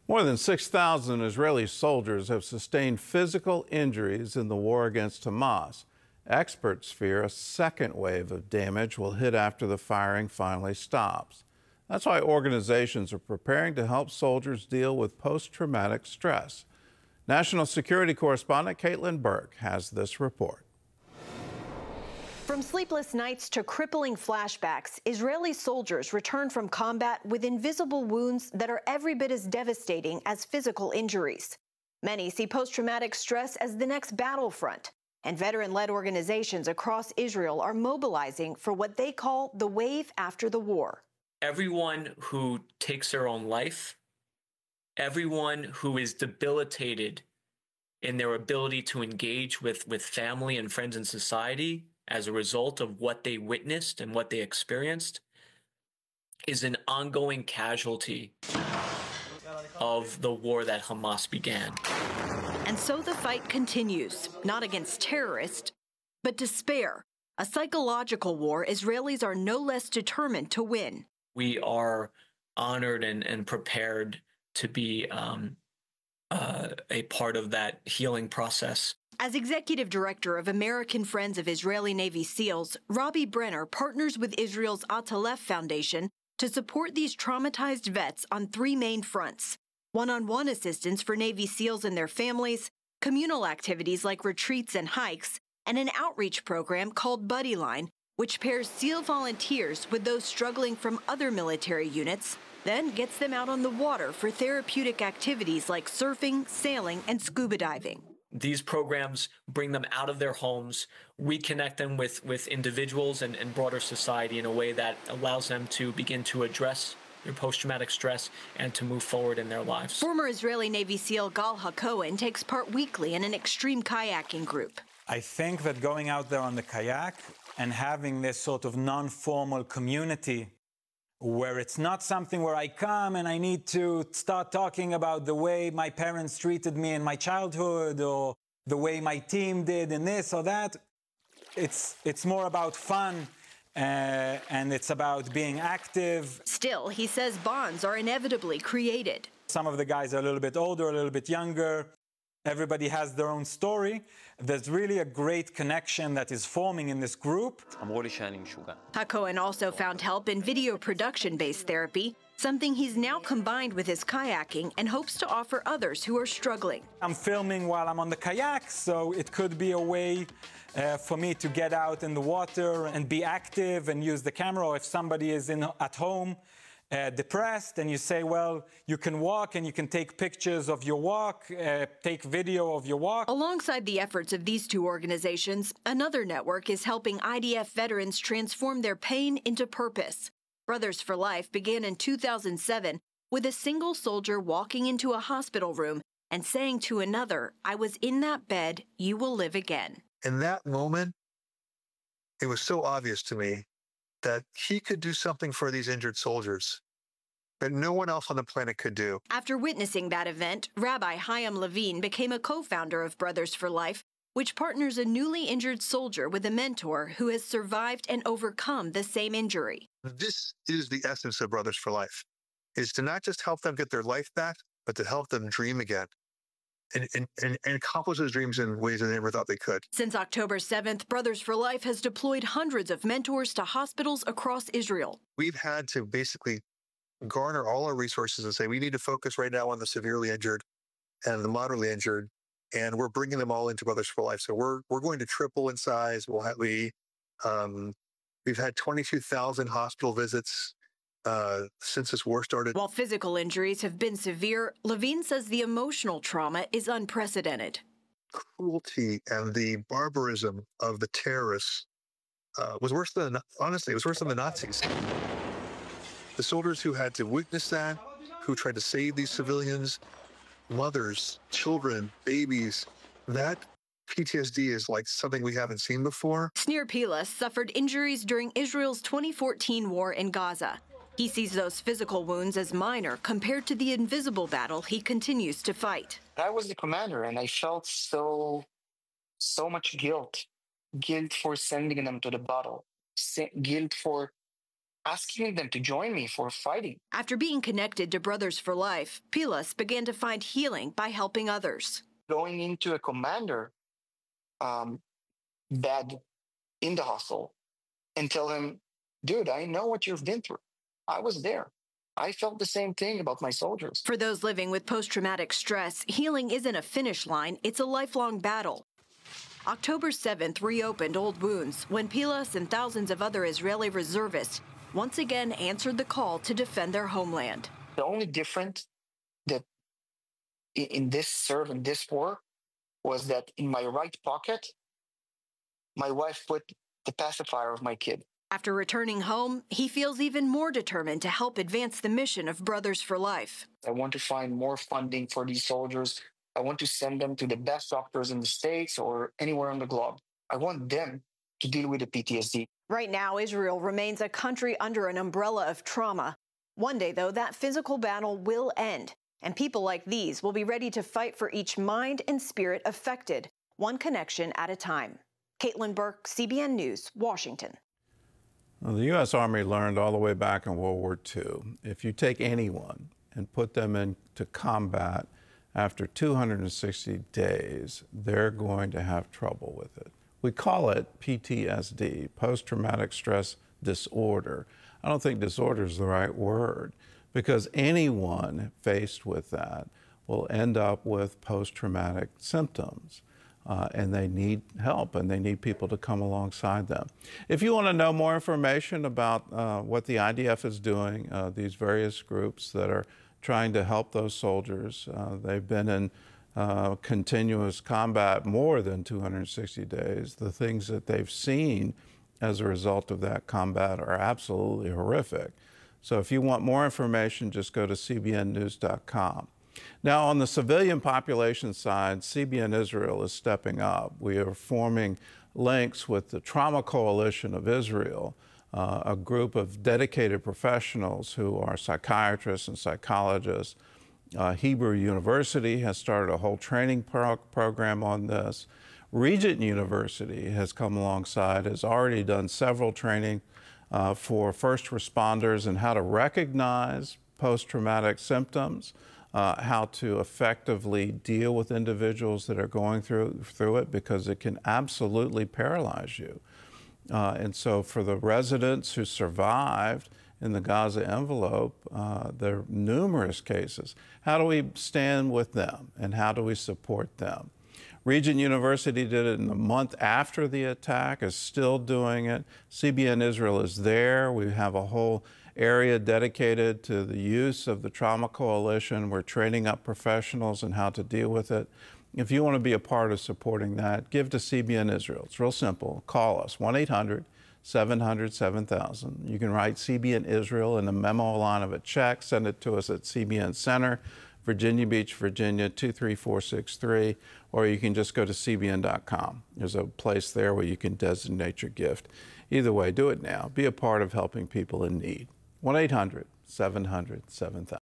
More than 6,000 Israeli soldiers have sustained physical injuries in the war against Hamas. Experts fear a second wave of damage will hit after the firing finally stops. That's why organizations are preparing to help soldiers deal with post-traumatic stress. National security correspondent Caitlin Burke has this report. From sleepless nights to crippling flashbacks, Israeli soldiers return from combat with invisible wounds that are every bit as devastating as physical injuries. Many see post-traumatic stress as the next battlefront, and veteran-led organizations across Israel are mobilizing for what they call the wave after the war. Everyone who takes their own life, everyone who is debilitated in their ability to engage with family and friends and society as a result of what they witnessed and what they experienced is an ongoing casualty of the war that Hamas began. And so the fight continues, not against terrorists, but despair, a psychological war Israelis are no less determined to win. We are honored and prepared to be a part of that healing process. As executive director of American Friends of Israeli Navy SEALs, Robbie Brenner partners with Israel's Atalef Foundation to support these traumatized vets on three main fronts: one-on-one assistance for Navy SEALs and their families, communal activities like retreats and hikes, and an outreach program called Buddy Line, which pairs SEAL volunteers with those struggling from other military units, then gets them out on the water for therapeutic activities like surfing, sailing, and scuba diving. These programs bring them out of their homes, reconnect them with individuals and broader society in a way that allows them to begin to address their post-traumatic stress and to move forward in their lives. Former Israeli Navy SEAL Gal HaKohen takes part weekly in an extreme kayaking group. I think that going out there on the kayak and having this sort of non-formal community where it's not something where I come and I need to start talking about the way my parents treated me in my childhood or the way my team did in this or that. It's more about fun and it's about being active. Still, he says bonds are inevitably created. Some of the guys are a little bit older, a little bit younger. Everybody has their own story. There's really a great connection that is forming in this group. HaKohen also found help in video production-based therapy, something he's now combined with his kayaking and hopes to offer others who are struggling. I'm filming while I'm on the kayak, so it could be a way for me to get out in the water and be active and use the camera. Or if somebody is at home depressed and you say, well, you can walk and you can take pictures of your walk, take video of your walk. Alongside the efforts of these two organizations, another network is helping IDF veterans transform their pain into purpose. Brothers for Life began in 2007 with a single soldier walking into a hospital room and saying to another, "I was in that bed, you will live again." In that moment, it was so obvious to me that he could do something for these injured soldiers that no one else on the planet could do. After witnessing that event, Rabbi Chaim Levine became a co-founder of Brothers for Life, which partners a newly injured soldier with a mentor who has survived and overcome the same injury. This is the essence of Brothers for Life, is to not just help them get their life back, but to help them dream again. And accomplish those dreams in ways that they never thought they could. Since October 7th, Brothers for Life has deployed hundreds of mentors to hospitals across Israel. We've had to basically garner all our resources and say, we need to focus right now on the severely injured and the moderately injured, and we're bringing them all into Brothers for Life. So we're going to triple in size. We've had 22,000 hospital visits since this war started. While physical injuries have been severe, Levine says the emotional trauma is unprecedented. Cruelty and the barbarism of the terrorists was worse than, honestly, it was worse than the Nazis. The soldiers who had to witness that, who tried to save these civilians, mothers, children, babies, that PTSD is like something we haven't seen before. Snir Pilas suffered injuries during Israel's 2014 war in Gaza. He sees those physical wounds as minor compared to the invisible battle he continues to fight. I was the commander, and I felt so much guilt for sending them to the battle, guilt for asking them to join me for fighting. After being connected to Brothers for Life, Pilas began to find healing by helping others. Going into a commander bed in the hostel and tell him, dude, I know what you've been through. I was there. I felt the same thing about my soldiers. For those living with post-traumatic stress, healing isn't a finish line, it's a lifelong battle. October 7th reopened old wounds when Pilas and thousands of other Israeli reservists once again answered the call to defend their homeland. The only difference that in this war was that in my right pocket, my wife put the pacifier of my kid. After returning home, he feels even more determined to help advance the mission of Brothers for Life. I want to find more funding for these soldiers. I want to send them to the best doctors in the States or anywhere on the globe. I want them to deal with the PTSD. Right now, Israel remains a country under an umbrella of trauma. One day, though, that physical battle will end, and people like these will be ready to fight for each mind and spirit affected, one connection at a time. Caitlin Burke, CBN News, Washington. Well, the U.S. Army learned all the way back in World War II, if you take anyone and put them into combat after 260 days, they're going to have trouble with it. We call it PTSD, post-traumatic stress disorder. I don't think disorder is the right word, because anyone faced with that will end up with post-traumatic symptoms. And they need help, and they need people to come alongside them. If you want to know more information about what the IDF is doing, these various groups that are trying to help those soldiers, they've been in continuous combat more than 260 days. The things that they've seen as a result of that combat are absolutely horrific. So if you want more information, just go to cbnnews.com. Now, on the civilian population side, CBN Israel is stepping up. We are forming links with the Trauma Coalition of Israel, a group of dedicated professionals who are psychiatrists and psychologists. Hebrew University has started a whole training program on this. Regent University has come alongside, has already done several training for first responders in how to recognize post-traumatic symptoms, how to effectively deal with individuals that are going through it, because it can absolutely paralyze you. And so for the residents who survived in the Gaza envelope, there are numerous cases. How do we stand with them, and how do we support them? Regent University did it in the month after the attack, is still doing it. CBN Israel is there. We have a whole area dedicated to the use of the Trauma Coalition. We're training up professionals in how to deal with it. If you want to be a part of supporting that, give to CBN Israel. It's real simple. Call us, 1-800-700-7000. You can write CBN Israel in the memo line of a check. Send it to us at CBN Center, Virginia Beach, Virginia, 23463, or you can just go to cbn.com. There's a place there where you can designate your gift. Either way, do it now. Be a part of helping people in need. 1-800-700-7000.